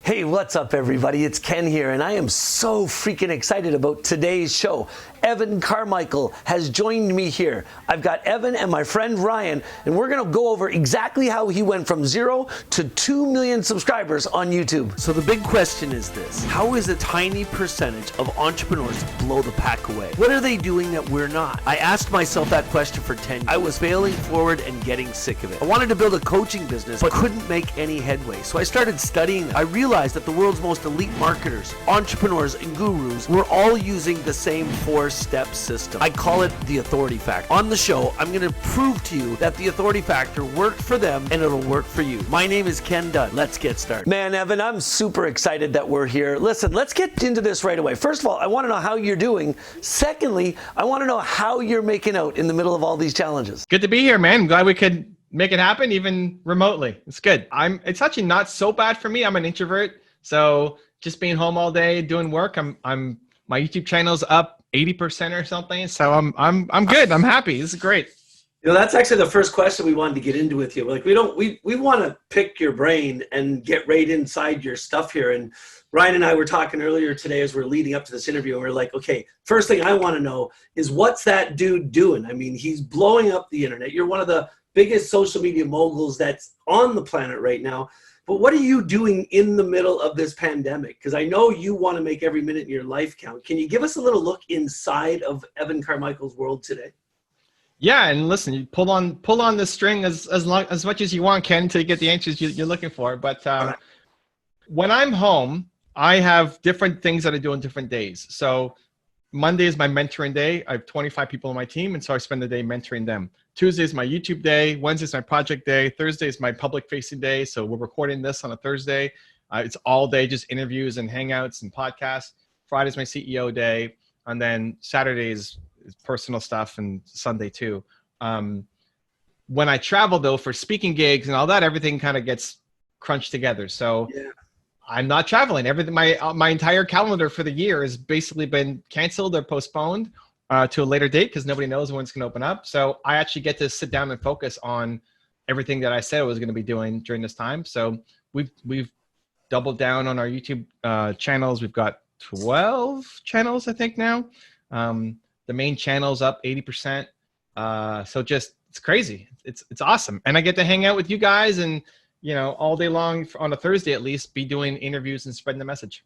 Hey, what's up everybody? It's Ken here, and I am so freaking excited about today's show. Evan Carmichael has joined me here. I've got Evan and my friend Ryan, and we're gonna go over exactly how he went from 0 to 2 million subscribers on YouTube. So the big question is this: how is a tiny percentage of entrepreneurs blow the pack away? What are they doing that we're not? I asked myself that question for 10 years. I was failing forward and getting sick of it. I wanted to build a coaching business, but couldn't make any headway. So I started studying. I realized that the world's most elite marketers, entrepreneurs, and gurus were all using the same 4-step system. I call it the authority factor. On the show, I'm going to prove to you that the authority factor worked for them and it'll work for you. My name is Ken Dunn. Let's get started. Man, Evan, I'm super excited that we're here. Listen, let's get into this right away. First of all, I want to know how you're doing. Secondly, I want to know how you're making out in the middle of all these challenges. Good to be here, man. I'm glad we could make it happen even remotely. It's good. It's actually not so bad for me. I'm an introvert. So just being home all day doing work, my YouTube channel's up 80% or something. So I'm good. I'm happy. This is great. You know, that's actually the first question we wanted to get into with you. Like, we want to pick your brain and get right inside your stuff here. And Ryan and I were talking earlier today as we're leading up to this interview, and we're like, okay, first thing I want to know is, what's that dude doing? I mean, he's blowing up the internet. You're one of the biggest social media moguls that's on the planet right now. But what are you doing in the middle of this pandemic? Because I know you want to make every minute in your life count. Can you give us a little look inside of Evan Carmichael's world today? Yeah, and listen, you pull on the string as much as you want, Ken, until you get the answers you're looking for. But when I'm home, I have different things that I do on different days. So Monday is my mentoring day. I have 25 people on my team, and so I spend the day mentoring them. Tuesday is my YouTube day. Wednesday is my project day. Thursday is my public-facing day. So we're recording this on a Thursday. It's all day, just interviews and hangouts and podcasts. Friday's my CEO day. And then Saturday is personal stuff, and Sunday too. When I travel, though, for speaking gigs and all that, everything kind of gets crunched together. So yeah. I'm not traveling. Everything, my entire calendar for the year has basically been canceled or postponed to a later date because nobody knows when it's going to open up. So I actually get to sit down and focus on everything that I said I was going to be doing during this time. So we've doubled down on our YouTube channels. We've got 12 channels, I think now. The main channel's up 80%. So just, it's crazy. It's awesome. And I get to hang out with you guys and, you know, all day long on a Thursday at least, be doing interviews and spreading the message.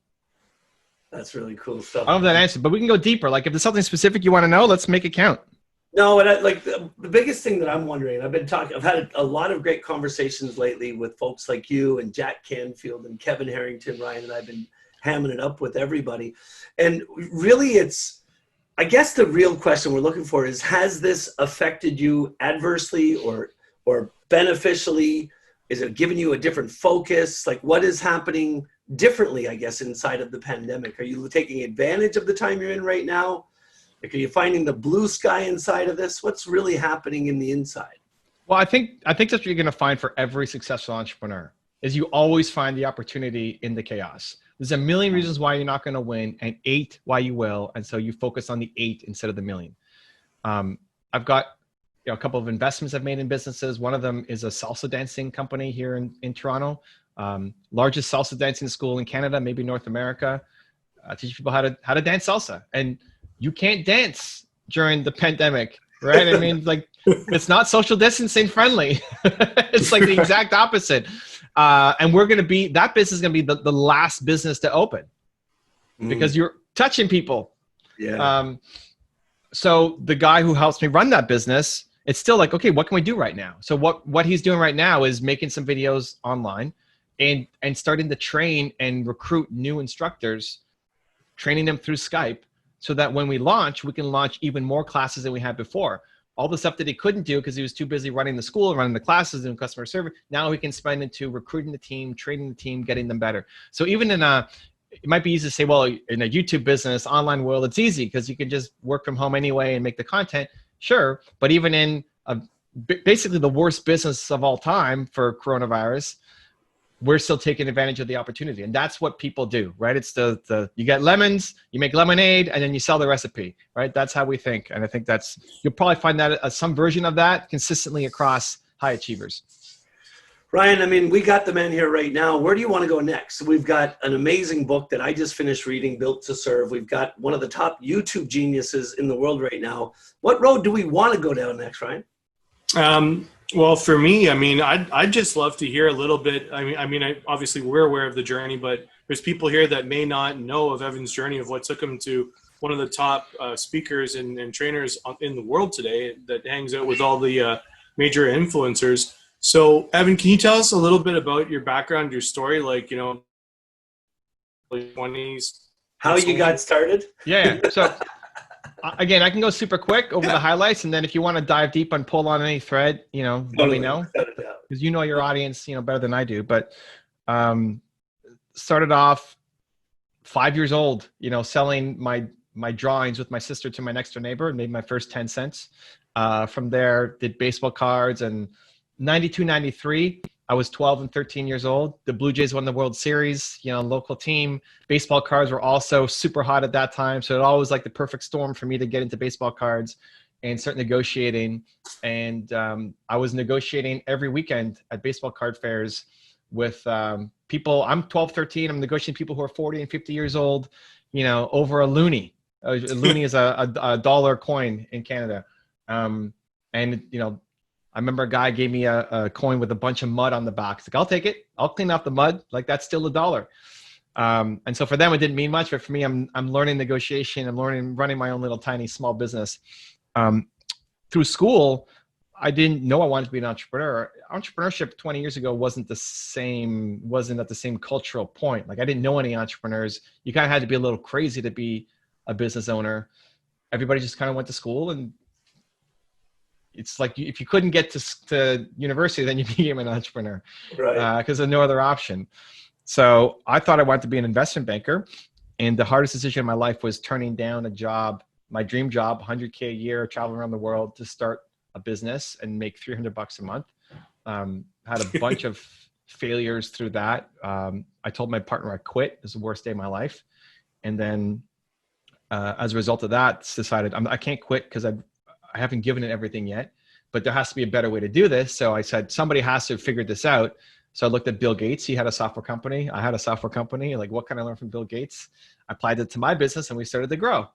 That's really cool stuff. I don't know if that answered, but we can go deeper. Like, if there's something specific you want to know, let's make it count. No, and the biggest thing that I'm wondering, I've had a lot of great conversations lately with folks like you and Jack Canfield and Kevin Harrington. Ryan and I've been hamming it up with everybody. And really I guess the real question we're looking for is, has this affected you adversely or beneficially? Is it giving you a different focus? Like, what is happening differently, I guess, inside of the pandemic? Are you taking advantage of the time you're in right now? Like, are you finding the blue sky inside of this? What's really happening in the inside? Well, I think that's what you're going to find for every successful entrepreneur, is you always find the opportunity in the chaos. There's a million reasons why you're not going to win, and 8 why you will. And so you focus on the 8 instead of the million. I've got a couple of investments I've made in businesses. One of them is a salsa dancing company here in Toronto. Largest salsa dancing school in Canada, maybe North America. Teach people how to dance salsa. And you can't dance during the pandemic, right? I mean, like, it's not social distancing friendly. It's like the exact opposite. And that business is going to be the last business to open because you're touching people. Yeah. So the guy who helps me run that business, it's still like, okay, what can we do right now? So what he's doing right now is making some videos online and starting to train and recruit new instructors, training them through Skype, so that when we launch, we can launch even more classes than we had before. All the stuff that he couldn't do because he was too busy running the school, running the classes, doing customer service, now he can spend into recruiting the team, training the team, getting them better. So even it might be easy to say, well, in a YouTube business, online world, it's easy because you can just work from home anyway and make the content. Sure. But even in basically the worst business of all time for coronavirus, we're still taking advantage of the opportunity. And that's what people do, right? It's you get lemons, you make lemonade, and then you sell the recipe, right? That's how we think. And I think you'll probably find that some version of that consistently across high achievers. Ryan, I mean, we got the man here right now. Where do you want to go next? We've got an amazing book that I just finished reading, Built to Serve. We've got one of the top YouTube geniuses in the world right now. What road do we want to go down next, Ryan? Well, for me, I mean, I'd just love to hear a little bit. Obviously we're aware of the journey, but there's people here that may not know of Evan's journey, of what took him to one of the top speakers and trainers in the world today that hangs out with all the major influencers. So, Evan, can you tell us a little bit about your background, your story, like, late 20s? How you got started? Yeah. So, again, I can go super quick over the highlights, and then if you want to dive deep and pull on any thread, let me know, because you know your audience, better than I do. But started off 5 years old, selling my drawings with my sister to my next door neighbor, and made my first 10 cents. From there, did baseball cards, and 92, 93, I was 12 and 13 years old. The Blue Jays won the World Series, local team. Baseball cards were also super hot at that time. So it always like the perfect storm for me to get into baseball cards and start negotiating. And I was negotiating every weekend at baseball card fairs with people. I'm 12, 13. I'm negotiating people who are 40 and 50 years old, over a loonie. A loonie is a dollar coin in Canada. I remember a guy gave me a coin with a bunch of mud on the back. It's like, I'll take it. I'll clean off the mud. Like, that's still $1. And so for them, it didn't mean much, but for me, I'm learning negotiation. I'm learning running my own little tiny small business. Through school, I didn't know I wanted to be an entrepreneur. Entrepreneurship 20 years ago wasn't at the same cultural point. Like, I didn't know any entrepreneurs. You kind of had to be a little crazy to be a business owner. Everybody just kind of went to school, and it's like, if you couldn't get to university, then you became an entrepreneur, right? Because there's no other option. So I thought I wanted to be an investment banker, and the hardest decision in my life was turning down a job, my dream job, $100K a year, traveling around the world to start a business and make $300 a month. Had a bunch of failures through that. I told my partner I quit. It was the worst day of my life. And then as a result of that, decided I can't quit because I haven't given it everything yet, but there has to be a better way to do this. So I said, somebody has to figure this out. So I looked at Bill Gates. He had a software company. I had a software company. Like, what can I learn from Bill Gates? I applied it to my business, and we started to grow.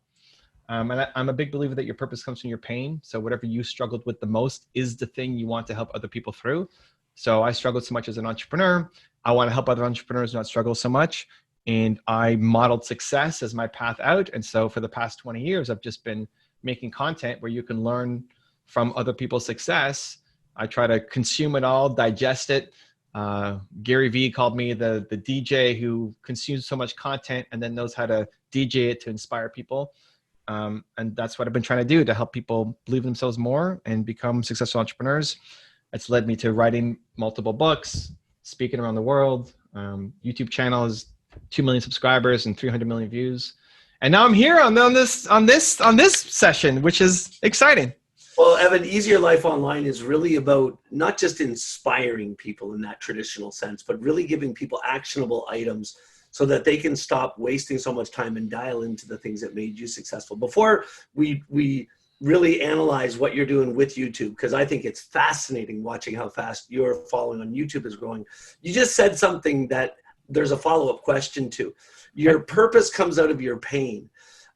And I'm a big believer that your purpose comes from your pain. So whatever you struggled with the most is the thing you want to help other people through. So I struggled so much as an entrepreneur. I want to help other entrepreneurs not struggle so much. And I modeled success as my path out. And so for the past 20 years, I've just been making content where you can learn from other people's success. I try to consume it all, digest it. Gary Vee called me the DJ who consumes so much content and then knows how to DJ it to inspire people. And that's what I've been trying to do to help people believe in themselves more and become successful entrepreneurs. It's led me to writing multiple books, speaking around the world. YouTube channel is 2 million subscribers and 300 million views. And now I'm here on this session, which is exciting. Well, Evan, Easier Life Online is really about not just inspiring people in that traditional sense, but really giving people actionable items so that they can stop wasting so much time and dial into the things that made you successful. Before we really analyze what you're doing with YouTube, because I think it's fascinating watching how fast your following on YouTube is growing. You just said something that there's a follow-up question to. Your purpose comes out of your pain.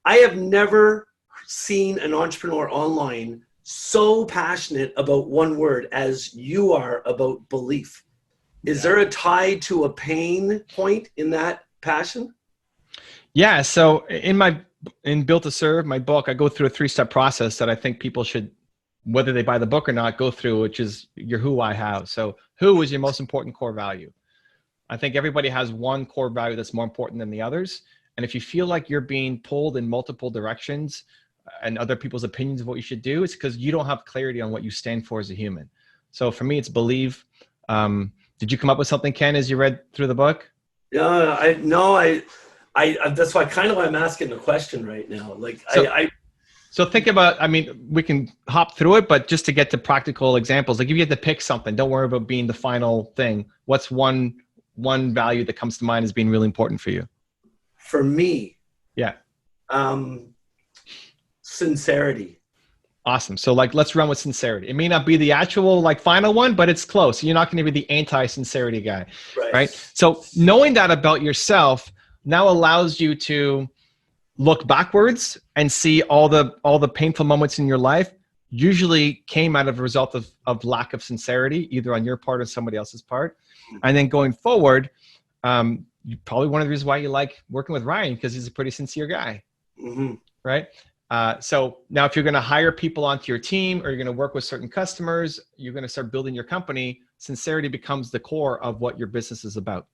I have never seen an entrepreneur online so passionate about one word as you are about belief. Is there a tie to a pain point in that passion? Yeah. So in Built to Serve, my book, I go through a 3-step process that I think people should, whether they buy the book or not, go through, which is your who, why, how. So who is your most important core value? I think everybody has one core value that's more important than the others. And if you feel like you're being pulled in multiple directions and other people's opinions of what you should do, it's because you don't have clarity on what you stand for as a human. So for me, it's believe. Did you come up with something, Ken, as you read through the book? Yeah, that's why kind of I'm asking the question right now. So think about, we can hop through it, but just to get to practical examples, like if you had to pick something, don't worry about being the final thing. What's one value that comes to mind as being really important for you? For me, yeah, sincerity. Awesome. So like, let's run with sincerity. It may not be the actual like final one, but it's close. You're not going to be the anti-sincerity guy, right? So knowing that about yourself now allows you to look backwards and see all the painful moments in your life usually came out of a result of lack of sincerity, either on your part or somebody else's part. And then going forward, probably one of the reasons why you like working with Ryan, because he's a pretty sincere guy, right? So now if you're going to hire people onto your team, or you're going to work with certain customers, you're going to start building your company, sincerity becomes the core of what your business is about.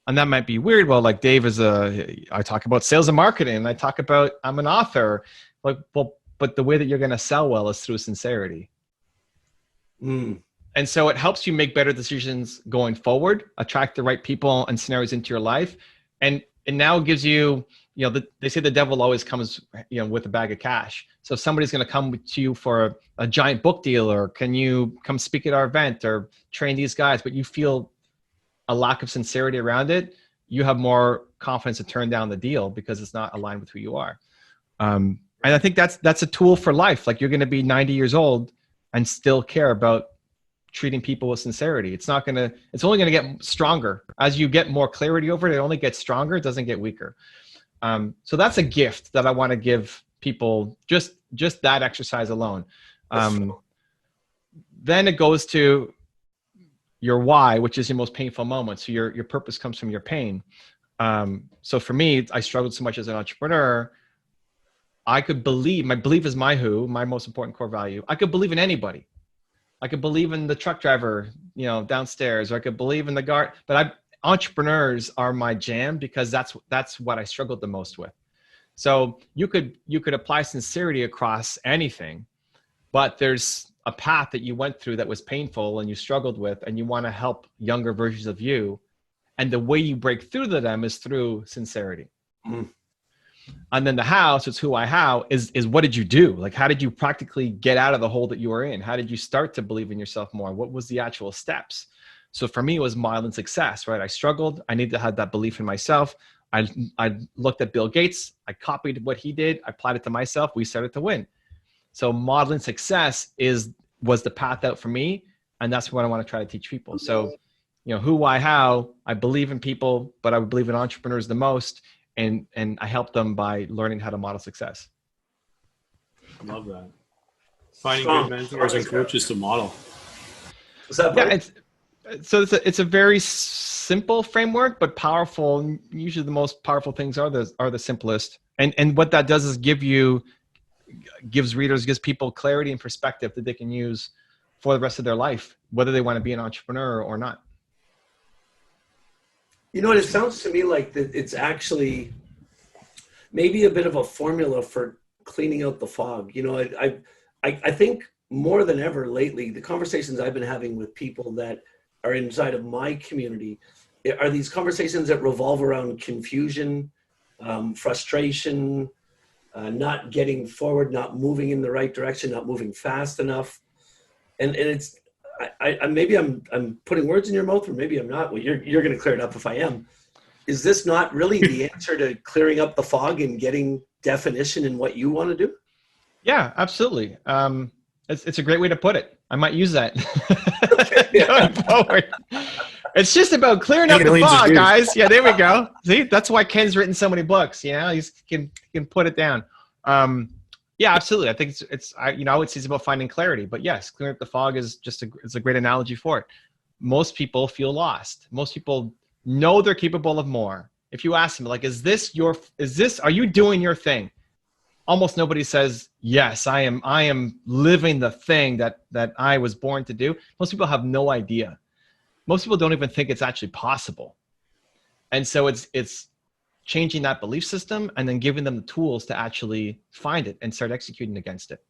And that might be weird. Well, like Dave I talk about sales and marketing, and I talk about, I'm an author. Like, well, but the way that you're going to sell well is through sincerity. And so it helps you make better decisions going forward, attract the right people and scenarios into your life. And it now gives you, they say the devil always comes, with a bag of cash. So if somebody's going to come to you for a giant book deal, or can you come speak at our event or train these guys, but you feel a lack of sincerity around it, you have more confidence to turn down the deal because it's not aligned with who you are. And I think that's a tool for life. Like, you're going to be 90 years old and still care about treating people with sincerity. It's only going to get stronger. As you get more clarity over it, it only gets stronger. It doesn't get weaker. So that's a gift that I want to give people, just that exercise alone. Then it goes to your why, which is your most painful moment. So your purpose comes from your pain. So for me, I struggled so much as an entrepreneur. My belief is my most important core value. I could believe in anybody. I could believe in the truck driver, downstairs, or I could believe in the guard, but entrepreneurs are my jam, because that's what I struggled the most with. So you could apply sincerity across anything, but there's a path that you went through that was painful and you struggled with, and you want to help younger versions of you. And the way you break through to them is through sincerity. And then the how, so it's how is what did you do? Like, how did you practically get out of the hole that you were in? How did you start to believe in yourself more? What was the actual steps? So for me, it was modeling success, right? I struggled. I needed to have that belief in myself. I looked at Bill Gates. I copied what he did. I applied it to myself. We started to win. So modeling success was the path out for me. And that's what I want to try to teach people. So, who, why, how, I believe in people, but I believe in entrepreneurs the most. And I help them by learning how to model success. I love that. Finding good mentors and coaches to model. It's a very simple framework, but powerful. Usually the most powerful things are the simplest. And what that does is gives people clarity and perspective that they can use for the rest of their life, whether they want to be an entrepreneur or not. It sounds to me like that it's actually maybe a bit of a formula for cleaning out the fog. I think more than ever lately, the conversations I've been having with people that are inside of my community are these conversations that revolve around confusion, frustration, not getting forward, not moving in the right direction, not moving fast enough. And it's, maybe I'm putting words in your mouth, or maybe I'm not. Well, you're going to clear it up if I am. Is this not really the answer to clearing up the fog and getting definition in what you want to do? Yeah, absolutely. It's a great way to put it. I might use that going forward. It's just about clearing up the fog, guys. Yeah, there we go. See, that's why Ken's written so many books. He can put it down. Yeah, absolutely. I think it's about finding clarity, but yes, clearing up the fog is it's a great analogy for it. Most people feel lost. Most people know they're capable of more. If you ask them, like, are you doing your thing? Almost nobody says, yes, I am living the thing that I was born to do. Most people have no idea. Most people don't even think it's actually possible. And so it's changing that belief system and then giving them the tools to actually find it and start executing against it.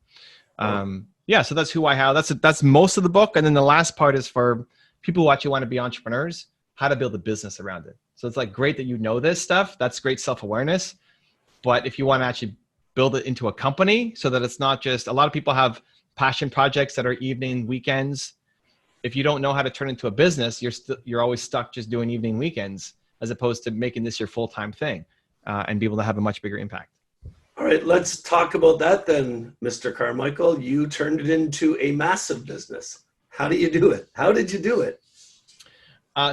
So that's who, how. That's most of the book. And then the last part is for people who actually want to be entrepreneurs, how to build a business around it. So it's like, great that you know this stuff. That's great self-awareness. But if you want to actually build it into a company so that it's not just, a lot of people have passion projects that are evening, weekends. If you don't know how to turn into a business, you're always stuck just doing evening, weekends, as opposed to making this your full-time thing and be able to have a much bigger impact. All right, let's talk about that then, Mr. Carmichael. You turned it into a massive business. How do you do it? How did you do it?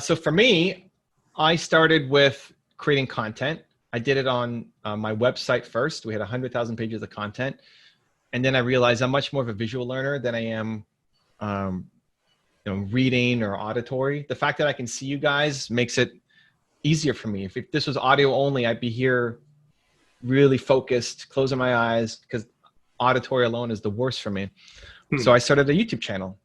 So for me, I started with creating content. I did it on my website first. We had 100,000 pages of content. And then I realized I'm much more of a visual learner than I am reading or auditory. The fact that I can see you guys makes it easier for me. If this was audio only, I'd be here really focused, closing my eyes, because auditory alone is the worst for me. So I started a YouTube channel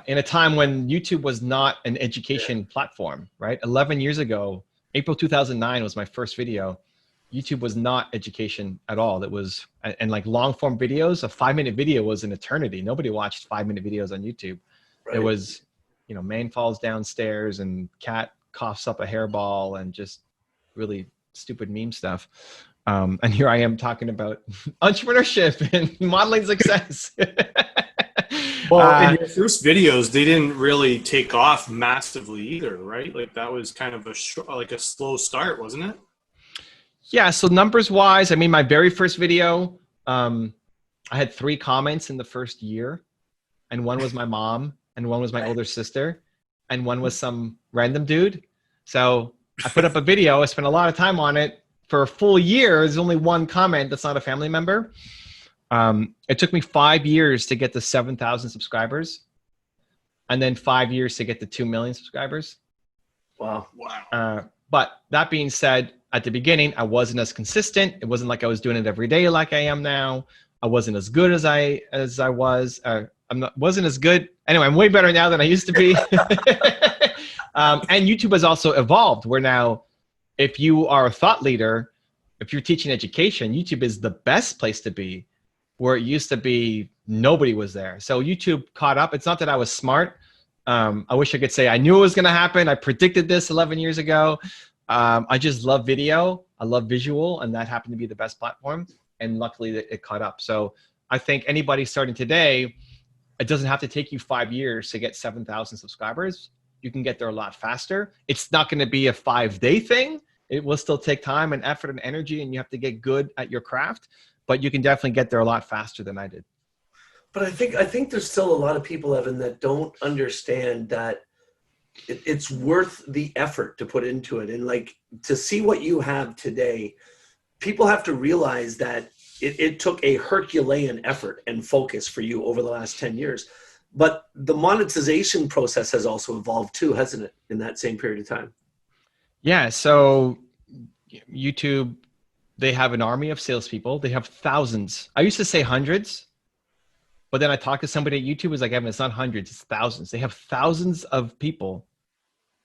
in a time when YouTube was not an education platform, right? 11 years ago, April 2009 was my first video. YouTube was not education at all. It was, and like long form videos, a 5-minute video was an eternity. Nobody watched 5-minute videos on YouTube. Right. It was, man falls downstairs and cat coughs up a hairball and just really stupid meme stuff. And here I am talking about entrepreneurship and modeling success. Well, in your first videos, they didn't really take off massively either, right? Like that was kind of a slow start, wasn't it? Yeah. So numbers wise, I mean, my very first video, I had 3 comments in the first year, and one was my mom, and one was my older sister, and one was some random dude. So I put up a video. I spent a lot of time on it. For a full year, there's only one comment that's not a family member. It took me 5 years to get to 7,000 subscribers, and then 5 years to get to 2 million subscribers. Wow. But that being said, at the beginning, I wasn't as consistent. It wasn't like I was doing it every day like I am now. I wasn't as good as I was. Wasn't as good. Anyway, I'm way better now than I used to be. And YouTube has also evolved, where now, if you are a thought leader, if you're teaching education, YouTube is the best place to be, where it used to be nobody was there. So YouTube caught up. It's not that I was smart. I wish I could say I knew it was going to happen. I predicted this 11 years ago. I just love video. I love visual, and that happened to be the best platform. And luckily it caught up. So I think anybody starting today, it doesn't have to take you 5 years to get 7,000 subscribers. You can get there a lot faster. It's not going to be a 5-day thing. It will still take time and effort and energy, and you have to get good at your craft, but you can definitely get there a lot faster than I did. But I think there's still a lot of people, Evan, that don't understand that it's worth the effort to put into it. And like, to see what you have today, people have to realize that it took a Herculean effort and focus for you over the last 10 years. But the monetization process has also evolved too, hasn't it, in that same period of time? Yeah. So YouTube, they have an army of salespeople. They have thousands. I used to say hundreds, but then I talked to somebody at YouTube, was like, Evan, it's not hundreds, it's thousands. They have thousands of people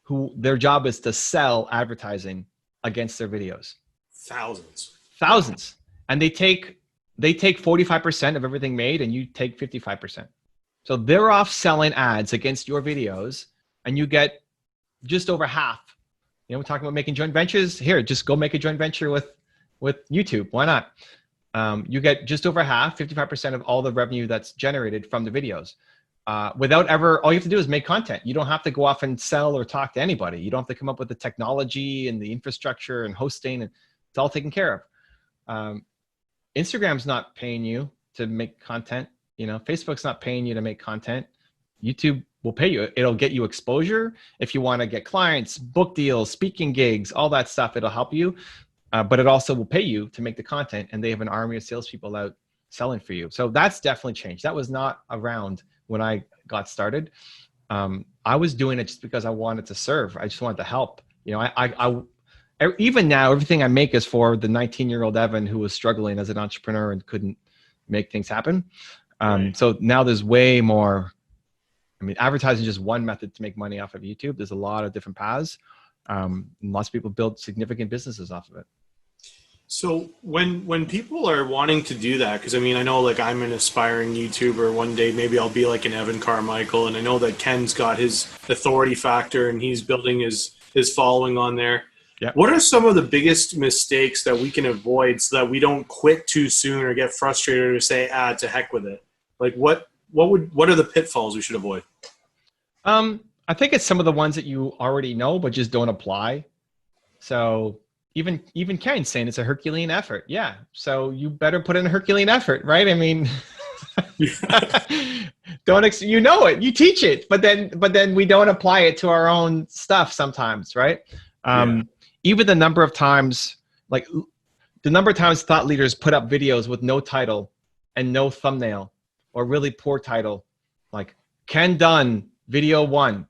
who their job is to sell advertising against their videos. Thousands. And they take 45% of everything made, and you take 55%. So they're off selling ads against your videos, and you get just over half. We're talking about making joint ventures. Here, just go make a joint venture with YouTube. Why not? You get just over half, 55% of all the revenue that's generated from the videos. Without ever, all you have to do is make content. You don't have to go off and sell or talk to anybody. You don't have to come up with the technology and the infrastructure and hosting. And it's all taken care of. Instagram's not paying you to make content. Facebook's not paying you to make content. YouTube will pay you. It'll get you exposure. If you want to get clients, book deals, speaking gigs, all that stuff, it'll help you. But it also will pay you to make the content, and they have an army of salespeople out selling for you. So that's definitely changed. That was not around when I got started. I was doing it just because I wanted to serve. I just wanted to help. Even now, everything I make is for the 19-year-old Evan who was struggling as an entrepreneur and couldn't make things happen. Right. So now there's way more. I mean, advertising is just one method to make money off of YouTube. There's a lot of different paths. Lots of people build significant businesses off of it. So when people are wanting to do that, because I mean, I know like I'm an aspiring YouTuber. One day maybe I'll be like an Evan Carmichael, and I know that Ken's got his authority factor and he's building his following on there. Yep. What are some of the biggest mistakes that we can avoid so that we don't quit too soon or get frustrated or say, to heck with it? Like what are the pitfalls we should avoid? I think it's some of the ones that you already know, but just don't apply. So, even Ken saying it's a Herculean effort. Yeah. So you better put in a Herculean effort, right? I mean, you know it, you teach it, but then we don't apply it to our own stuff sometimes, right? Even the number of times, like the number of times thought leaders put up videos with no title and no thumbnail, or really poor title, like Ken Dunn video 1,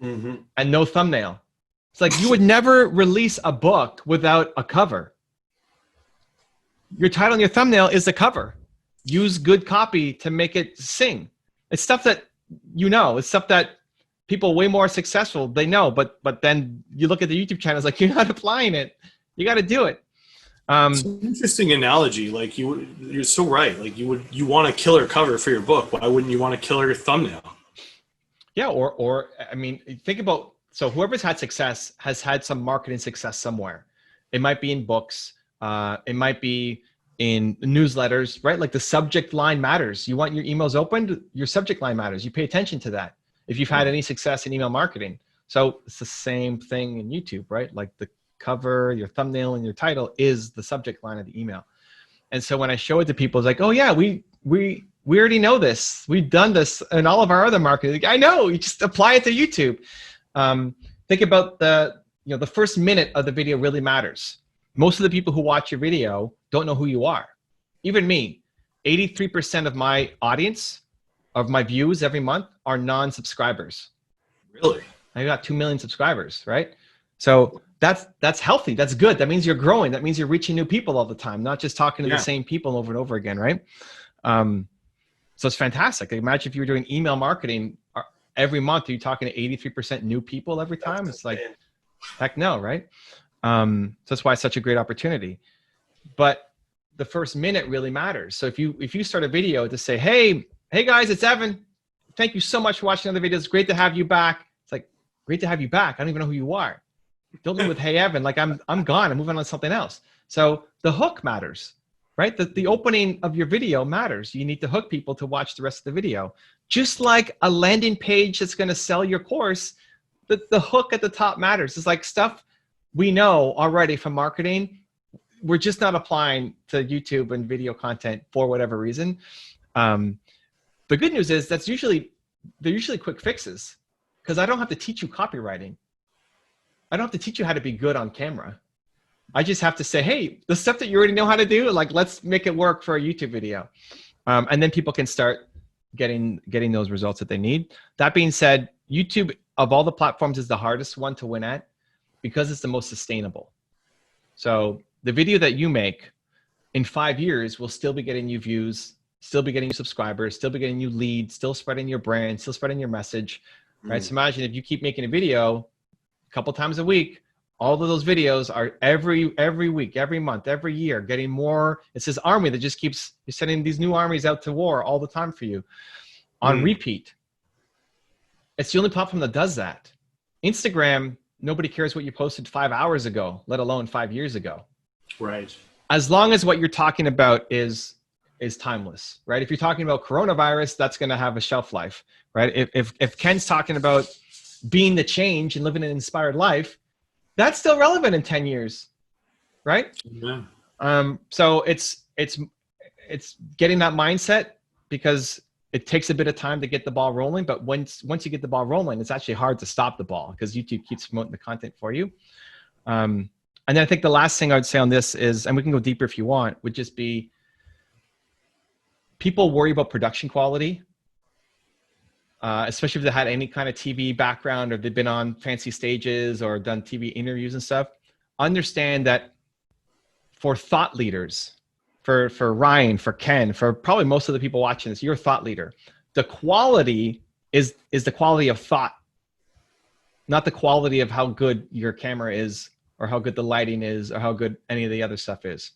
and no thumbnail. It's like you would never release a book without a cover. Your title and your thumbnail is the cover. Use good copy to make it sing. It's stuff that it's stuff that people way more successful, they know, but then you look at the YouTube channels, like, you're not applying it. You got to do it. It's an interesting analogy. Like you're so right. Like you want a killer cover for your book. Why wouldn't you want a killer thumbnail? Yeah. Or I mean, think about, so whoever's had success has had some marketing success somewhere. It might be in books. It might be in newsletters, right? Like the subject line matters. You want your emails opened, your subject line matters. You pay attention to that. If you've had any success in email marketing. So it's the same thing in YouTube, right? Like the cover, your thumbnail, and your title is the subject line of the email. And so when I show it to people, it's like, oh yeah, we already know this. We've done this in all of our other marketing. Like, I know, you just apply it to YouTube. Think about the first minute of the video really matters. Most of the people who watch your video don't know who you are. Even me, 83% of my audience, of my views every month, are non-subscribers. Really? I got 2 million subscribers, right? So that's healthy. That's good. That means you're growing. That means you're reaching new people all the time, not just talking to the same people over and over again, right? So it's fantastic. Like, imagine if you were doing email marketing every month, are you talking to 83% new people every time? It's like, heck no, right? So that's why it's such a great opportunity. But the first minute really matters. So if you start a video to say, hey guys, it's Evan. Thank you so much for watching another video. It's great to have you back. It's like, great to have you back. I don't even know who you are. Don't leave with, hey Evan, like I'm gone. I'm moving on to something else. So the hook matters, right? The opening of your video matters. You need to hook people to watch the rest of the video. Just like a landing page that's going to sell your course, the hook at the top matters. It's like stuff we know already from marketing. We're just not applying to YouTube and video content for whatever reason. The good news is they're usually quick fixes, because I don't have to teach you copywriting. I don't have to teach you how to be good on camera. I just have to say, hey, the stuff that you already know how to do, like, let's make it work for a YouTube video. And then people can start getting those results that they need. That being said, YouTube, of all the platforms, is the hardest one to win at, because it's the most sustainable. So the video that you make in 5 years will still be getting you views, still be getting you subscribers, still be getting you leads, still spreading your brand, still spreading your message, right? So imagine if you keep making a video a couple times a week, all of those videos are every week, every month, every year, getting more. It's this army that just keeps, you're sending these new armies out to war all the time for you on repeat. It's the only platform that does that. Instagram, nobody cares what you posted 5 hours ago, let alone 5 years ago. Right. As long as what you're talking about is timeless, right? If you're talking about coronavirus, that's going to have a shelf life, right? If Ken's talking about being the change and living an inspired life, that's still relevant in 10 years, right? Yeah. So it's getting that mindset, because it takes a bit of time to get the ball rolling, but once you get the ball rolling, it's actually hard to stop the ball, because YouTube keeps promoting the content for you. And then I think the last thing I would say on this is, and we can go deeper if you want, would just be, people worry about production quality, especially if they had any kind of TV background, or they've been on fancy stages or done TV interviews and stuff. Understand that for thought leaders, for Ryan, for Ken, for probably most of the people watching this, you're a thought leader. The quality is the quality of thought, not the quality of how good your camera is, or how good the lighting is, or how good any of the other stuff is.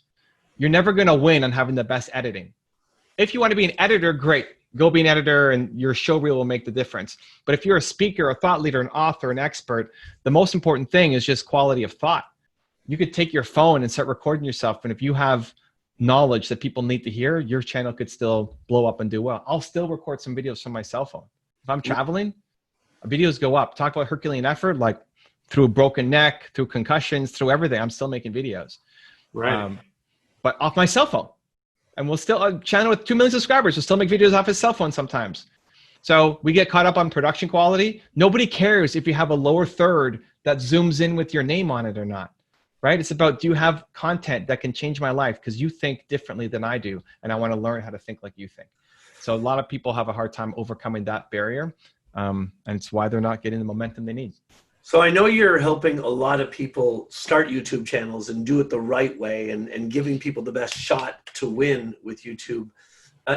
You're never going to win on having the best editing. If you want to be an editor, great. Go be an editor, and your show reel will make the difference. But if you're a speaker, a thought leader, an author, an expert, the most important thing is just quality of thought. You could take your phone and start recording yourself, and if you have knowledge that people need to hear, your channel could still blow up and do well. I'll still record some videos from my cell phone. If I'm traveling, videos go up. Talk about Herculean effort, like through a broken neck, through concussions, through everything, I'm still making videos. Right. But off my cell phone. And we'll still, a channel with 2 million subscribers will still make videos off his cell phone sometimes. So we get caught up on production quality. Nobody cares if you have a lower third that zooms in with your name on it or not, right? It's about, do you have content that can change my life? Because you think differently than I do, and I want to learn how to think like you think. So a lot of people have a hard time overcoming that barrier, and it's why they're not getting the momentum they need. So I know you're helping a lot of people start YouTube channels and do it the right way, and giving people the best shot to win with YouTube.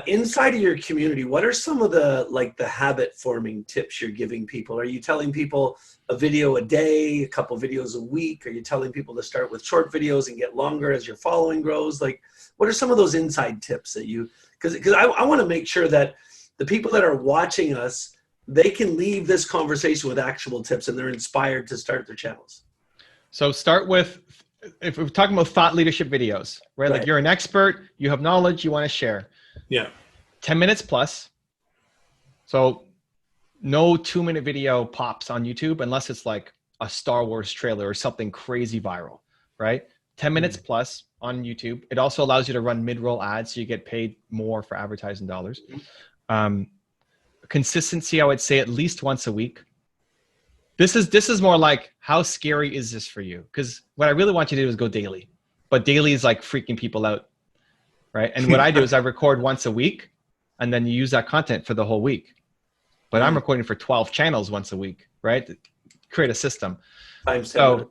Inside of your community, what are some of the habit forming tips you're giving people? Are you telling people a video a day, a couple videos a week? Are you telling people to start with short videos and get longer as your following grows? Like, what are some of those inside tips that you, because I want to make sure that the people that are watching us, they can leave this conversation with actual tips and they're inspired to start their channels. So start with, if we're talking about thought leadership videos, right? Like you're an expert, you have knowledge, you want to share. Yeah. 10 minutes plus. So no 2-minute video pops on YouTube unless it's like a Star Wars trailer or something crazy viral, right? 10 minutes plus on YouTube. It also allows you to run mid-roll ads, so you get paid more for advertising dollars. Consistency, I would say at least once a week. This is more like, how scary is this for you? Because what I really want you to do is go daily, but daily is like freaking people out, right? And what I do is I record once a week, and then you use that content for the whole week. But I'm recording for 12 channels once a week, right? Create a system. So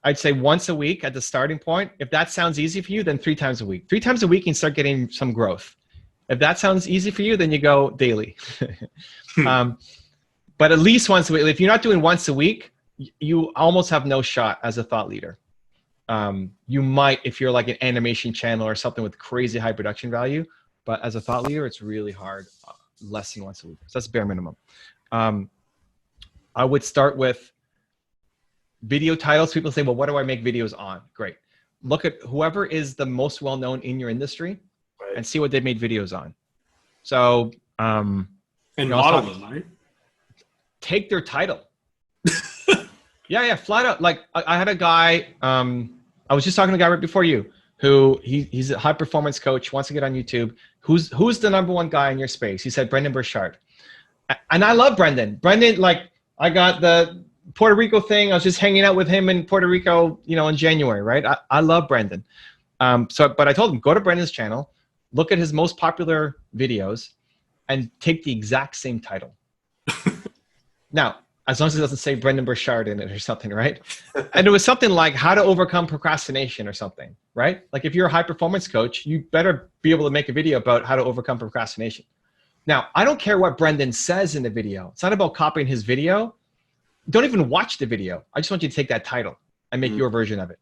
I'd say once a week at the starting point. If that sounds easy for you, then 3 times a week. 3 times a week, you can start getting some growth. If that sounds easy for you, then you go daily. But at least once a week. If you're not doing once a week, you almost have no shot as a thought leader. You might, if you're like an animation channel or something with crazy high production value, but as a thought leader, it's really hard, less than once a week. So that's bare minimum. I would start with video titles. People say, well, what do I make videos on? Great. Look at whoever is the most well-known in your industry and see what they've made videos on. So, and model them, right? Take their title. Yeah, flat out. Like I had a guy, I was just talking to a guy right before you, who he's a high performance coach, wants to get on YouTube. Who's the #1 guy in your space? He said, Brendan Burchard. And I love Brendan. Brendan, like I got the Puerto Rico thing. I was just hanging out with him in Puerto Rico, in January, right? I love Brendan. But I told him, go to Brendan's channel, look at his most popular videos, and take the exact same title. Now, as long as it doesn't say Brendan Burchard in it or something, right? And it was something like how to overcome procrastination or something, right? Like if you're a high performance coach, you better be able to make a video about how to overcome procrastination. Now, I don't care what Brendan says in the video. It's not about copying his video. Don't even watch the video. I just want you to take that title and make your version of it.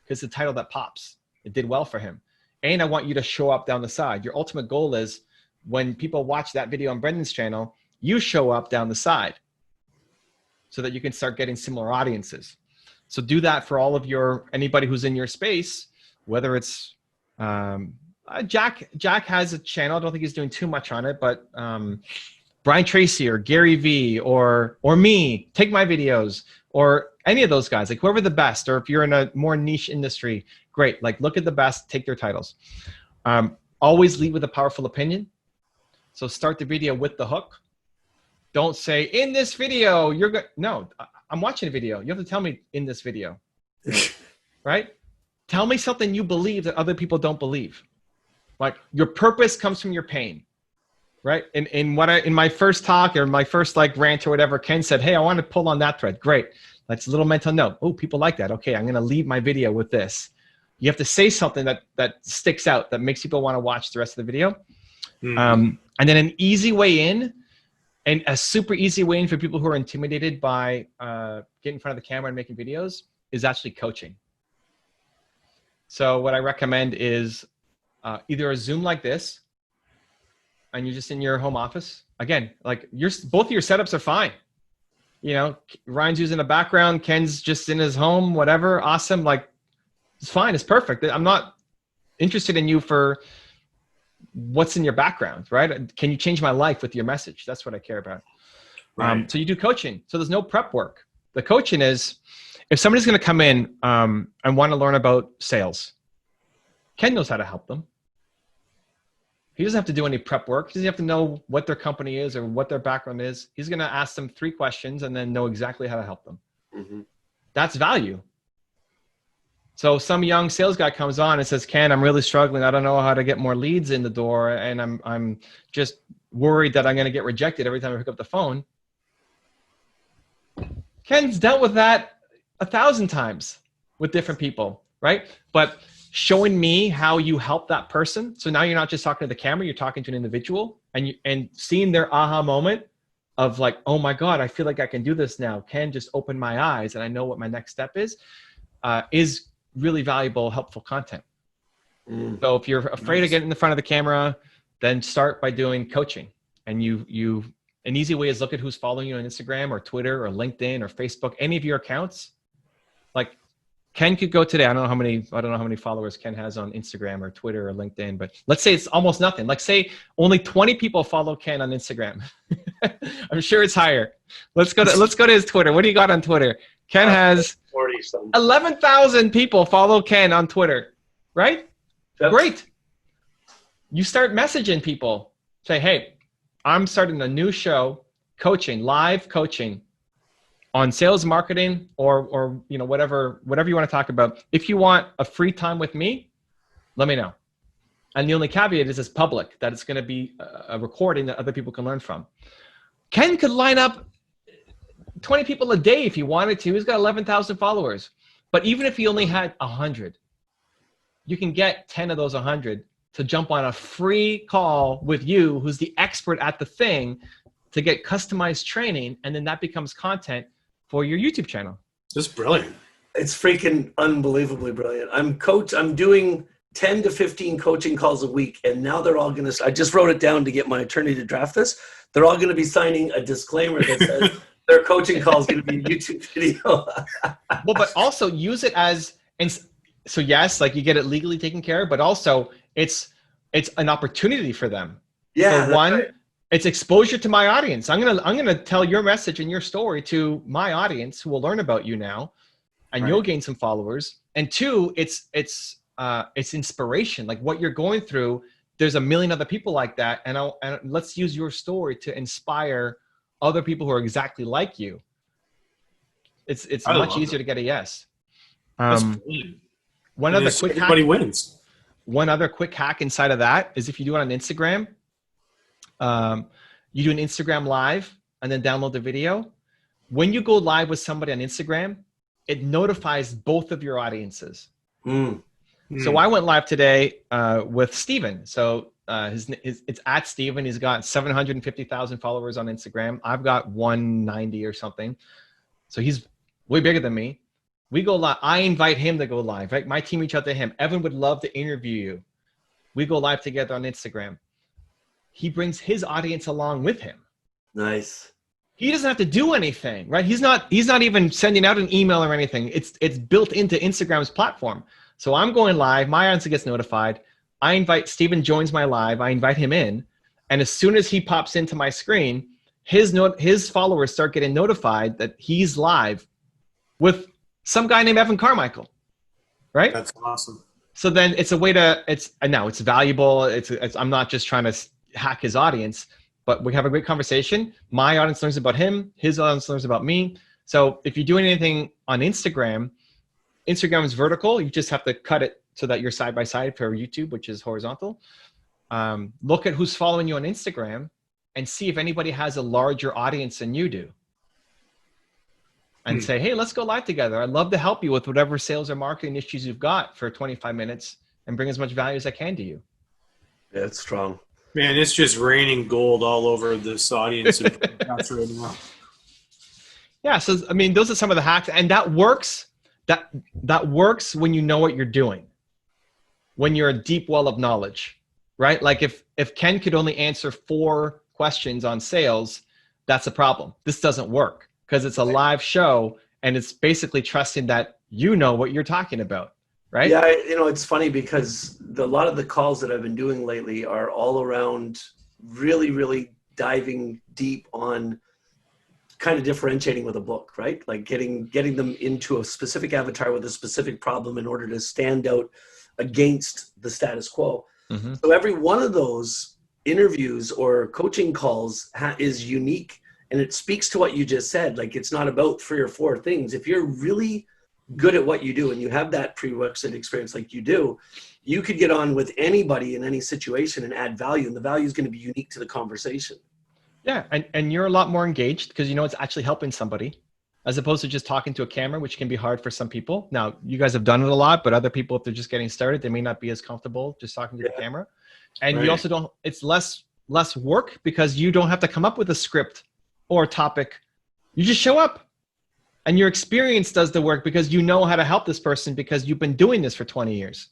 Because it's the title that pops. It did well for him. And I want you to show up down the side. Your ultimate goal is when people watch that video on Brendan's channel, you show up down the side, so that you can start getting similar audiences. So do that for all of anybody who's in your space, whether it's, Jack has a channel. I don't think he's doing too much on it, but Brian Tracy or Gary V or me, take my videos, or any of those guys, like whoever the best, or if you're in a more niche industry, great. Like look at the best, take their titles. Always lead with a powerful opinion. So start the video with the hook. Don't say, in this video, you're good. No, I'm watching a video. You have to tell me in this video, right? Tell me something you believe that other people don't believe. Like your purpose comes from your pain, right? In my first talk or my first like rant or whatever, Ken said, hey, I want to pull on that thread. Great. That's a little mental note. Oh, people like that. Okay, I'm going to leave my video with this. You have to say something that sticks out, that makes people want to watch the rest of the video. And then an easy way in, and a super easy way in for people who are intimidated by getting in front of the camera and making videos is actually coaching. So what I recommend is either a Zoom like this, and you're just in your home office. Again, like both of your setups are fine. Ryan's using a background, Ken's just in his home, whatever. Awesome. Like it's fine. It's perfect. I'm not interested in you for what's in your background, right? Can you change my life with your message? That's what I care about. Right. So you do coaching. So there's no prep work. The coaching is, if somebody's going to come in and want to learn about sales, Ken knows how to help them. He doesn't have to do any prep work. He doesn't have to know what their company is or what their background is. He's going to ask them 3 questions and then know exactly how to help them. Mm-hmm. That's value. So some young sales guy comes on and says, Ken, I'm really struggling. I don't know how to get more leads in the door. And I'm just worried that I'm going to get rejected every time I pick up the phone. Ken's dealt with that 1,000 times with different people, right? But showing me how you help that person. So now you're not just talking to the camera, you're talking to an individual, and seeing their aha moment of like, oh my God, I feel like I can do this now. Ken just opened my eyes and I know what my next step is really valuable, helpful content. So if you're afraid of getting in the front of the camera, then start by doing coaching. And an easy way is look at who's following you on Instagram or Twitter or LinkedIn or Facebook, any of your accounts. Like Ken could go today. I don't know how many followers Ken has on Instagram or Twitter or LinkedIn, but let's say it's almost nothing. Like say only 20 people follow Ken on Instagram. I'm sure it's higher. Let's go to his Twitter. What do you got on Twitter? Ken has 11,000 people follow Ken on Twitter, right? Yep. Great. You start messaging people. Say, hey, I'm starting a new show, coaching, live coaching on sales, marketing, or whatever you want to talk about. If you want a free time with me, let me know. And the only caveat is it's public, that it's going to be a recording that other people can learn from. Ken could line up 20 people a day if he wanted to. He's got 11,000 followers. But even if he only had 100, you can get 10 of those 100 to jump on a free call with you, who's the expert at the thing, to get customized training, and then that becomes content for your YouTube channel. That's brilliant. It's freaking unbelievably brilliant. I'm doing 10 to 15 coaching calls a week, and now they're all going to, I just wrote it down to get my attorney to draft this. They're all going to be signing a disclaimer that says their coaching call is going to be a YouTube video. Well, but also use it as, and so yes, like you get it legally taken care of, but also it's an opportunity for them. Yeah. For one, right. It's exposure to my audience. I'm gonna tell your message and your story to my audience, who will learn about you now, and you'll gain some followers. And 2, it's inspiration. Like what you're going through, there's a million other people like that, and let's use your story to inspire other people who are exactly like you. It's much easier to get a yes. One other quick hack. Everybody wins. One other quick hack inside of that is if you do it on Instagram. You do an Instagram live and then download the video. When you go live with somebody on Instagram, it notifies both of your audiences. So I went live today with Steven. So it's at Steven. He's got 750,000 followers on Instagram. I've got 190 or something. So he's way bigger than me. We go live. I invite him to go live, right? My team reach out to him. Evan would love to interview you. We go live together on Instagram. He brings his audience along with him. Nice. He doesn't have to do anything, right? He's not even sending out an email or anything. It's built into Instagram's platform. So I'm going live. My audience gets notified. I invite Steven joins my live. I invite him in, and as soon as he pops into my screen, his followers start getting notified that he's live with some guy named Evan Carmichael, right? That's awesome. So then it's a way to it's valuable. I'm not just trying to hack his audience, but we have a great conversation. My audience learns about him. His audience learns about me. So if you're doing anything on Instagram is vertical. You just have to cut it so that you're side by side for YouTube, which is horizontal. Look at who's following you on Instagram and see if anybody has a larger audience than you do. And say, hey, let's go live together. I'd love to help you with whatever sales or marketing issues you've got for 25 minutes and bring as much value as I can to you. Yeah, it's strong. Man, it's just raining gold all over this audience right now. Yeah, so I mean, those are some of the hacks, and that works. That works when you know what you're doing, when you're a deep well of knowledge, right? Like if Ken could only answer 4 questions on sales, that's a problem. This doesn't work because it's a live show, and it's basically trusting that you know what you're talking about. Right? Yeah, it's funny because a lot of the calls that I've been doing lately are all around really, really diving deep on kind of differentiating with a book, right? Like getting them into a specific avatar with a specific problem in order to stand out against the status quo. Mm-hmm. So every one of those interviews or coaching calls is unique, and it speaks to what you just said. Like, it's not about 3 or 4 things. If you're really good at what you do and you have that prerequisite experience like you do, you could get on with anybody in any situation and add value, and the value is going to be unique to the conversation. Yeah, and you're a lot more engaged because you know it's actually helping somebody, as opposed to just talking to a camera, which can be hard for some people. Now, you guys have done it a lot, but other people, if they're just getting started, they may not be as comfortable just talking to the camera. And you also don't, it's less work because you don't have to come up with a script or a topic. You just show up, and your experience does the work because you know how to help this person because you've been doing this for 20 years.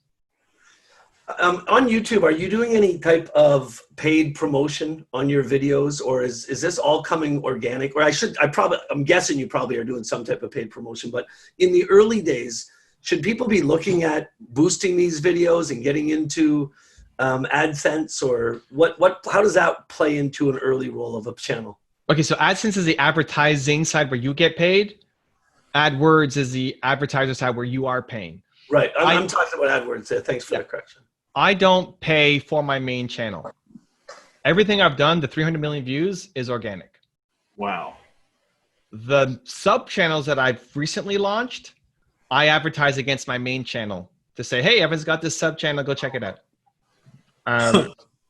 On YouTube, are you doing any type of paid promotion on your videos, or is this all coming organic? Or I'm guessing you probably are doing some type of paid promotion, but in the early days, should people be looking at boosting these videos and getting into AdSense, or how does that play into an early role of a channel? Okay, so AdSense is the advertising side where you get paid. AdWords is the advertiser side where you are paying. Right, I'm talking about AdWords. Thanks for the correction. I don't pay for my main channel. Everything I've done, the 300 million views, is organic. Wow. The sub channels that I've recently launched, I advertise against my main channel to say, hey, Evan's got this sub channel, go check it out.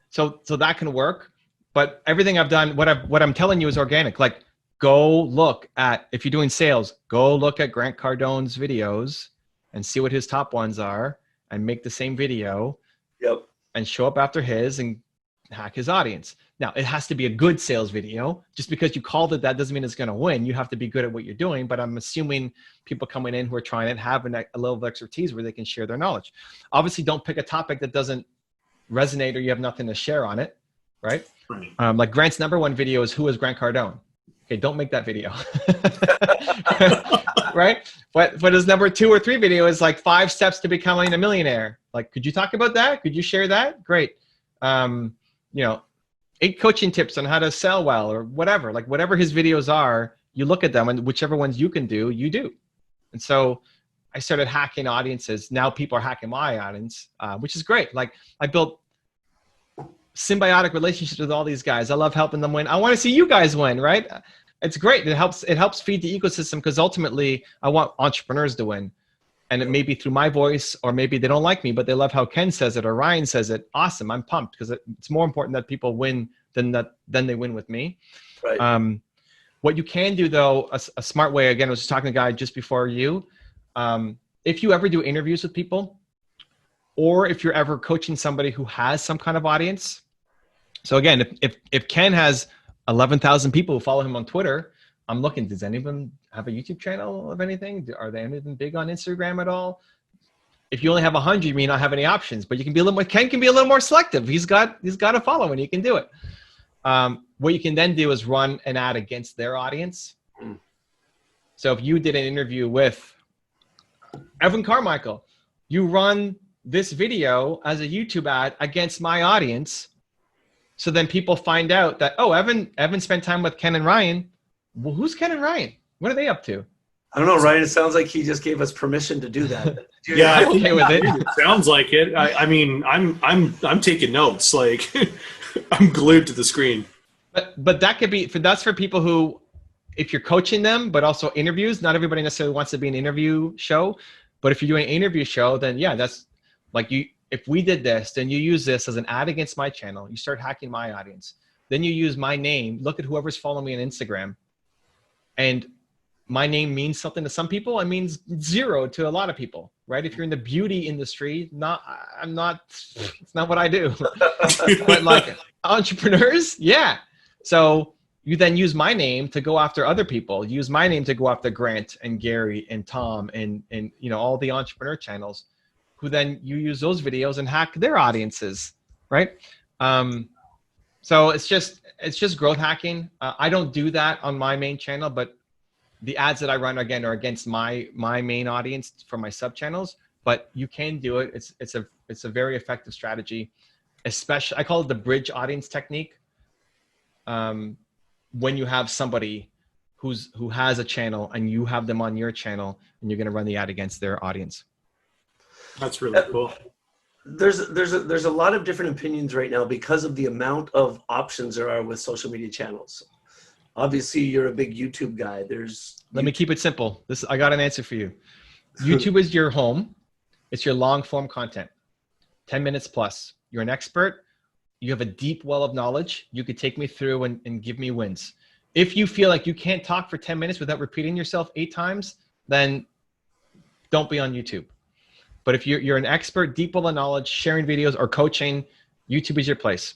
So that can work. But everything I've done, what I'm telling you is organic. Like, go look at, if you're doing sales, go look at Grant Cardone's videos and see what his top ones are and make the same video. Yep. And show up after his and hack his audience. Now, it has to be a good sales video. Just because you called it that doesn't mean it's going to win. You have to be good at what you're doing. But I'm assuming people coming in who are trying it have a level of expertise where they can share their knowledge. Obviously, don't pick a topic that doesn't resonate or you have nothing to share on it, right? Like Grant's #1 video is, who is Grant Cardone? Okay, don't make that video. Right? But his #2 or 3 video is like 5 steps to becoming a millionaire. Like, could you talk about that? Could you share that? Great. 8 coaching tips on how to sell well, or whatever. Like, whatever his videos are, you look at them, and whichever ones you can do, you do. And so I started hacking audiences. Now people are hacking my audience, which is great. Like, I built symbiotic relationships with all these guys. I love helping them win. I want to see you guys win, right? It's great. It helps feed the ecosystem, because ultimately I want entrepreneurs to win. And it may be through my voice, or maybe they don't like me, but they love how Ken says it or Ryan says it. Awesome. I'm pumped, because it's more important that people win than they win with me. Right. What you can do, though, a smart way, again, I was just talking to a guy just before you. If you ever do interviews with people, or if you're ever coaching somebody who has some kind of audience. So again, if Ken has 11,000 people who follow him on Twitter, I'm looking, does anyone have a YouTube channel of anything? Are they anything big on Instagram at all? If you only have 100, you may not have any options, but you can be a little more, Ken can be a little more selective. He's got a following, he can do it. What you can then do is run an ad against their audience. So if you did an interview with Evan Carmichael, you run this video as a YouTube ad against my audience. So then people find out that, oh, Evan spent time with Ken and Ryan. Well, who's Ken and Ryan? What are they up to? I don't know, Ryan. It sounds like he just gave us permission to do that. Yeah, I'm okay with it. It sounds like it. I mean, I'm taking notes. Like, I'm glued to the screen. But that could be that's for people who, if you're coaching them, but also interviews. Not everybody necessarily wants to be an interview show, but if you're doing an interview show, then yeah, that's like you. If we did this, then you use this as an ad against my channel. You start hacking my audience. Then you use my name. Look at whoever's following me on Instagram. And my name means something to some people. It means 0 to a lot of people, right? If you're in the beauty industry, it's not what I do. But like entrepreneurs, yeah. So you then use my name to go after other people. Use my name to go after Grant and Gary and Tom and all the entrepreneur channels, who then you use those videos and hack their audiences, right? So it's just growth hacking. I don't do that on my main channel, but the ads that I run, again, are against my main audience for my sub channels. But you can do it. It's a very effective strategy. Especially, I call it the bridge audience technique. When you have somebody who has a channel and you have them on your channel and you're going to run the ad against their audience. That's really cool. There's a lot of different opinions right now because of the amount of options there are with social media channels. Obviously, you're a big YouTube guy. Let me keep it simple. I got an answer for you. YouTube is your home. It's your long form content, 10 minutes plus. You're an expert. You have a deep well of knowledge. You could take me through and give me wins. If you feel like you can't talk for 10 minutes without repeating yourself 8 times, then don't be on YouTube. But if you're an expert, deep well of knowledge, sharing videos or coaching, YouTube is your place.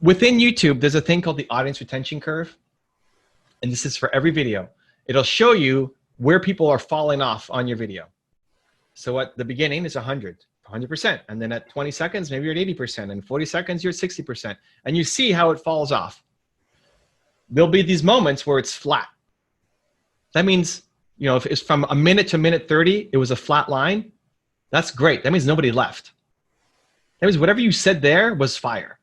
Within YouTube, there's a thing called the audience retention curve. And this is for every video. It'll show you where people are falling off on your video. So at the beginning, it's 100%. And then at 20 seconds, maybe you're at 80%. And 40 seconds, you're at 60%. And you see how it falls off. There'll be these moments where it's flat. That means, if it's from a minute to minute 30, it was a flat line. That's great. That means nobody left. That means whatever you said there was fire.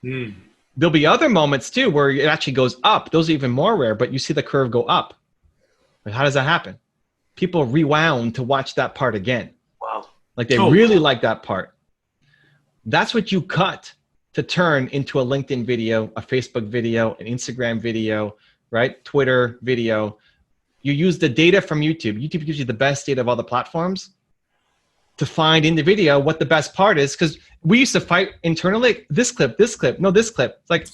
There'll be other moments too where it actually goes up. Those are even more rare, but you see the curve go up. Like, how does that happen? People rewound to watch that part again. Wow. Like they really like that part. That's what you cut to turn into a LinkedIn video, a Facebook video, an Instagram video, right? Twitter video. You use the data from YouTube. YouTube gives you the best data of all the platforms to find in the video what the best part is. Because we used to fight internally, this clip, no, this clip. It's like,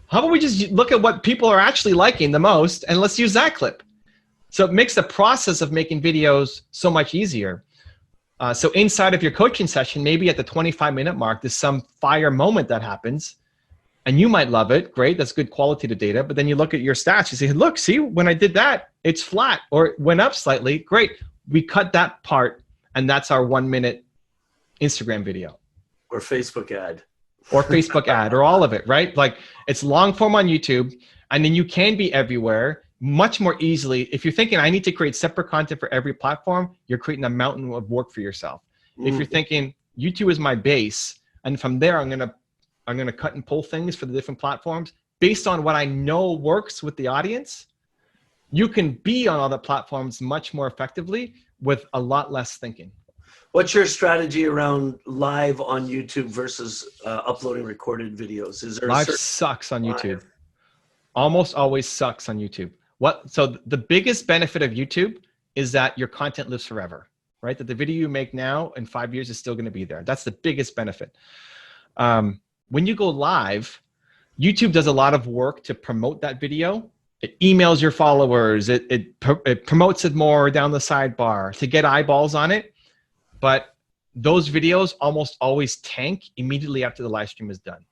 how about we just look at what people are actually liking the most and let's use that clip. So it makes the process of making videos so much easier. So inside of your coaching session, maybe at the 25-minute mark, there's some fire moment that happens and you might love it. Great, that's good qualitative data. But then you look at your stats, you say, look, see, when I did that, it's flat or it went up slightly. Great, we cut that part and that's our 1-minute Instagram video. Or Facebook ad. Or Facebook ad or all of it, right? Like it's long form on YouTube and then you can be everywhere much more easily. If you're thinking, I need to create separate content for every platform, you're creating a mountain of work for yourself. If you're thinking YouTube is my base, and from there, I'm gonna cut and pull things for the different platforms based on what I know works with the audience, you can be on all the platforms much more effectively with a lot less thinking. What's your strategy around live on YouTube versus uploading recorded videos? Is there live sucks on YouTube. Almost always sucks on YouTube. So the biggest benefit of YouTube is that your content lives forever, right? That the video you make now in 5 years is still going to be there. That's the biggest benefit. When you go live, YouTube does a lot of work to promote that video. It emails your followers. It promotes it more down the sidebar to get eyeballs on it. But those videos almost always tank immediately after the live stream is done.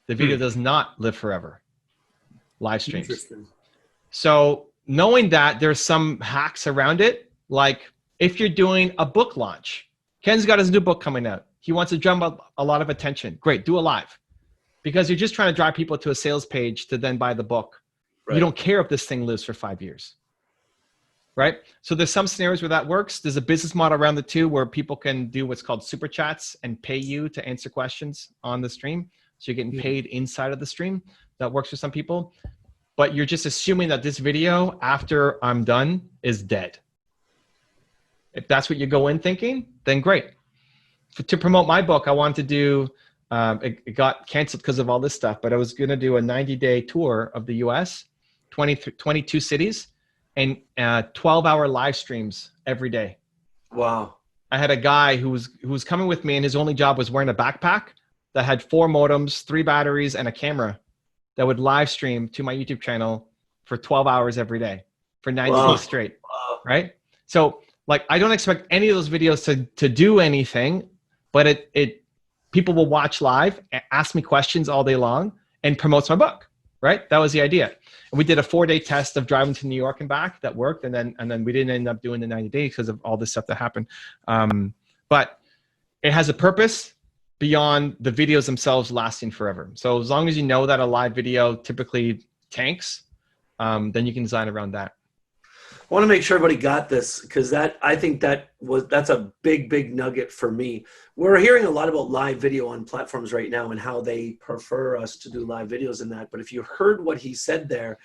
The video does not live forever. Live streams. Interesting. So knowing that, there's some hacks around it. Like if you're doing a book launch, Ken's got his new book coming out. He wants to drum up a lot of attention. Great, do a live. Because you're just trying to drive people to a sales page to then buy the book. Right. You don't care if this thing lives for 5 years. Right? So there's some scenarios where that works. There's a business model around the two where people can do what's called super chats and pay you to answer questions on the stream. So you're getting paid inside of the stream. That works for some people. But you're just assuming that this video, after I'm done, is dead. If that's what you go in thinking, then great. To promote my book, I wanted to do, it got canceled because of all this stuff, but I was going to do a 90-day tour of the US, 22 cities, and 12-hour live streams every day. Wow. I had a guy who was coming with me, and his only job was wearing a backpack that had 4 modems, 3 batteries, and a camera that would live stream to my YouTube channel for 12 hours every day for 90 days straight, right? So like, I don't expect any of those videos to do anything, but people will watch live, ask me questions all day long, and promotes my book, right? That was the idea. And we did a 4-day test of driving to New York and back that worked, and then we didn't end up doing the 90 days because of all this stuff that happened. But it has a purpose beyond the videos themselves lasting forever. So as long as you know that a live video typically tanks, then you can design around that. I want to make sure everybody got this, because I think that's a big nugget for me. We're hearing a lot about live video on platforms right now and how they prefer us to do live videos and that. But if you heard what he said there,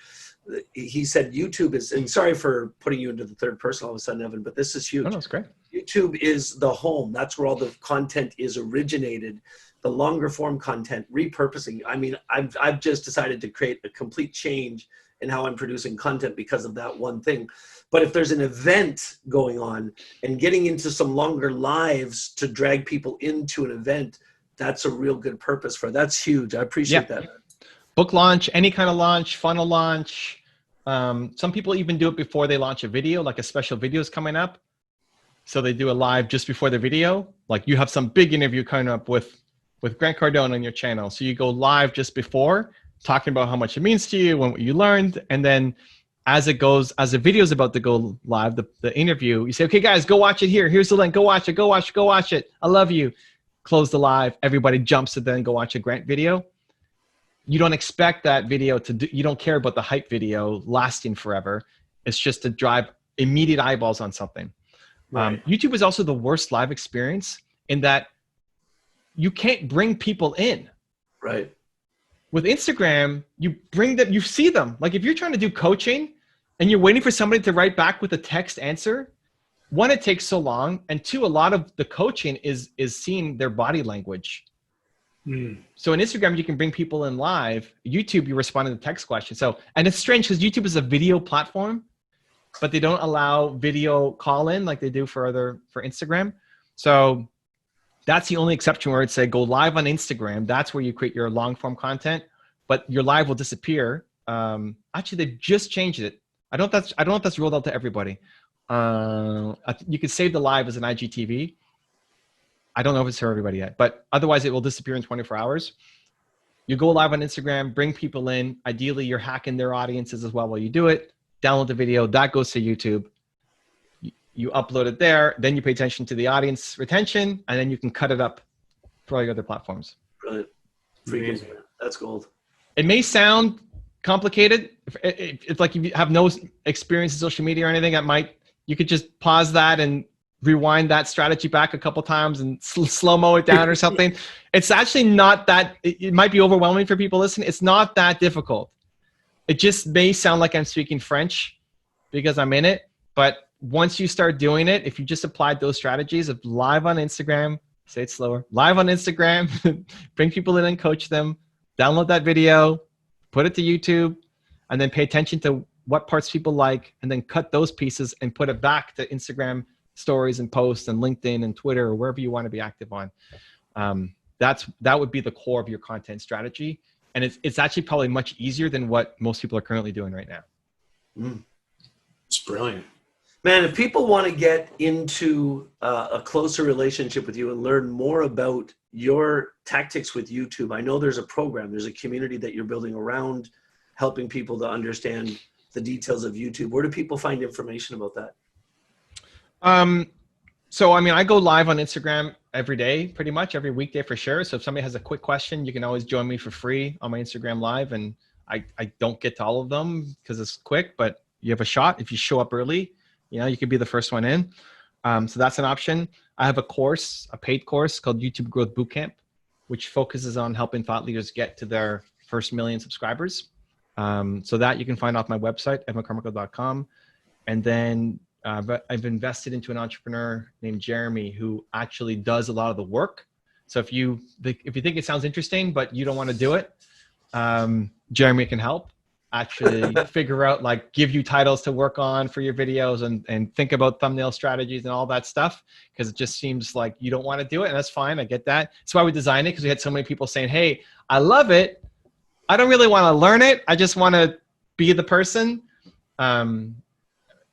he said YouTube is, and sorry for putting you into the third person all of a sudden, Evan, but this is huge. Oh, that's great. YouTube is the home. That's where all the content is originated. The longer form content, repurposing. I mean, I've just decided to create a complete change in how I'm producing content because of that one thing. But if there's an event going on and getting into some longer lives to drag people into an event, that's a real good purpose for it. That's huge. I appreciate that. Book launch, any kind of launch, funnel launch. Some people even do it before they launch a video, like a special video is coming up. So they do a live just before the video. Like you have some big interview coming up with Grant Cardone on your channel. So you go live just before, talking about how much it means to you and what you learned. And then as the video is about to go live, the interview, you say, okay, guys, go watch it here. Here's the link. Go watch it. Go watch it. I love you. Close the live. Everybody jumps to then go watch a Grant video. You don't expect that video you don't care about the hype video lasting forever. It's just to drive immediate eyeballs on something. Right. YouTube is also the worst live experience in that you can't bring people in. Right. With Instagram, you bring them, you see them. Like if you're trying to do coaching and you're waiting for somebody to write back with a text answer, one, it takes so long. And two, a lot of the coaching is seeing their body language. So in Instagram, you can bring people in live. YouTube, you respond to the text question. So, and it's strange because YouTube is a video platform, but they don't allow video call in like they do for Instagram. So that's the only exception where I'd say go live on Instagram. That's where you create your long form content, but your live will disappear. Actually, they just changed it. I don't know if that's rolled out to everybody. You can save the live as an IGTV. I don't know if it's for everybody yet, but otherwise it will disappear in 24 hours. You go live on Instagram, bring people in. Ideally, you're hacking their audiences as well while you do it. Download the video, that goes to YouTube. You upload it there, then you pay attention to the audience retention, and then you can cut it up for all your other platforms. Brilliant. Freaking, that's gold. It may sound complicated. If like you have no experience in social media or anything, you could just pause that and rewind that strategy back a couple times and slow-mo it down or something. It's actually not that, it might be overwhelming for people listening. It's not that difficult. It just may sound like I'm speaking French because I'm in it, but once you start doing it, if you just applied those strategies of live on Instagram, say it slower, live on Instagram, bring people in and coach them, download that video, put it to YouTube, and then pay attention to what parts people like, and then cut those pieces and put it back to Instagram stories and posts and LinkedIn and Twitter or wherever you want to be active on. That would be the core of your content strategy. And it's actually probably much easier than what most people are currently doing right now. It's brilliant. Man, if people want to get into a closer relationship with you and learn more about your tactics with YouTube, I know there's a program, there's a community that you're building around helping people to understand the details of YouTube. Where do people find information about that? So, I mean, I go live on Instagram every day, pretty much every weekday for sure. So if somebody has a quick question, you can always join me for free on my Instagram live. And I don't get to all of them because it's quick, but you have a shot. If you show up early, you could be the first one in. So that's an option. I have a paid course called YouTube Growth Bootcamp, which focuses on helping thought leaders get to their first 1 million subscribers. So that you can find off my website, evancarmichael.com. And then I've invested into an entrepreneur named Jeremy who actually does a lot of the work. So if you think it sounds interesting, but you don't want to do it, Jeremy can help actually figure out, like, give you titles to work on for your videos and think about thumbnail strategies and all that stuff. Cause it just seems like you don't want to do it. And that's fine. I get that. That's why we designed it. Cause we had so many people saying, hey, I love it. I don't really want to learn it. I just want to be the person.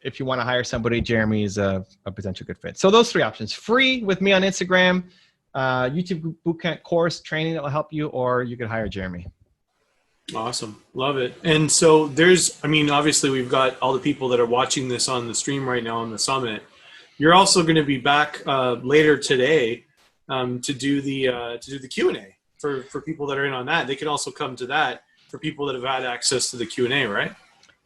If you want to hire somebody, Jeremy is a potential good fit. So those 3 options: free with me on Instagram, YouTube bootcamp course training that will help you, or you could hire Jeremy. Awesome. Love it. And so obviously we've got all the people that are watching this on the stream right now on the summit. You're also going to be back later today to do the Q&A for people that are in on that. They can also come to that for people that have had access to the Q&A, right?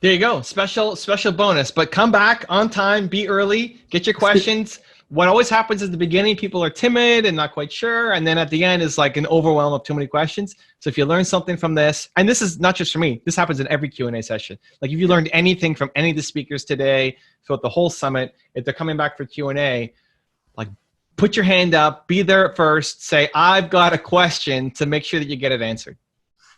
There you go. Special bonus. But come back on time, be early, get your questions. What always happens is the beginning, people are timid and not quite sure. And then at the end is like an overwhelm of too many questions. So if you learn something from this, and this is not just for me, this happens in every Q&A session. Like if you learned anything from any of the speakers today, throughout the whole summit, if they're coming back for Q&A, like put your hand up, be there at first, say, I've got a question, to make sure that you get it answered.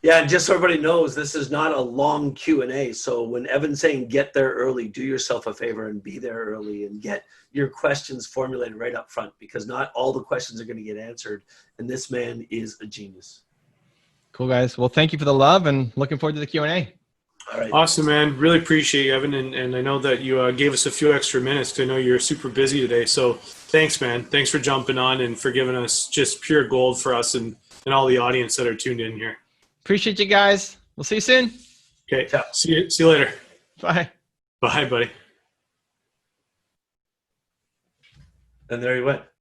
Yeah, and just so everybody knows, this is not a long Q&A. So when Evan's saying get there early, do yourself a favor and be there early and get your questions formulated right up front, because not all the questions are going to get answered. And this man is a genius. Cool, guys. Well, thank you for the love and looking forward to the Q&A. All right. Awesome, man. Really appreciate you, Evan. And I know that you gave us a few extra minutes because I know you're super busy today. So thanks, man. Thanks for jumping on and for giving us just pure gold for us and all the audience that are tuned in here. Appreciate you guys. We'll see you soon. Okay. See you later. Bye. Bye, buddy. And there he went.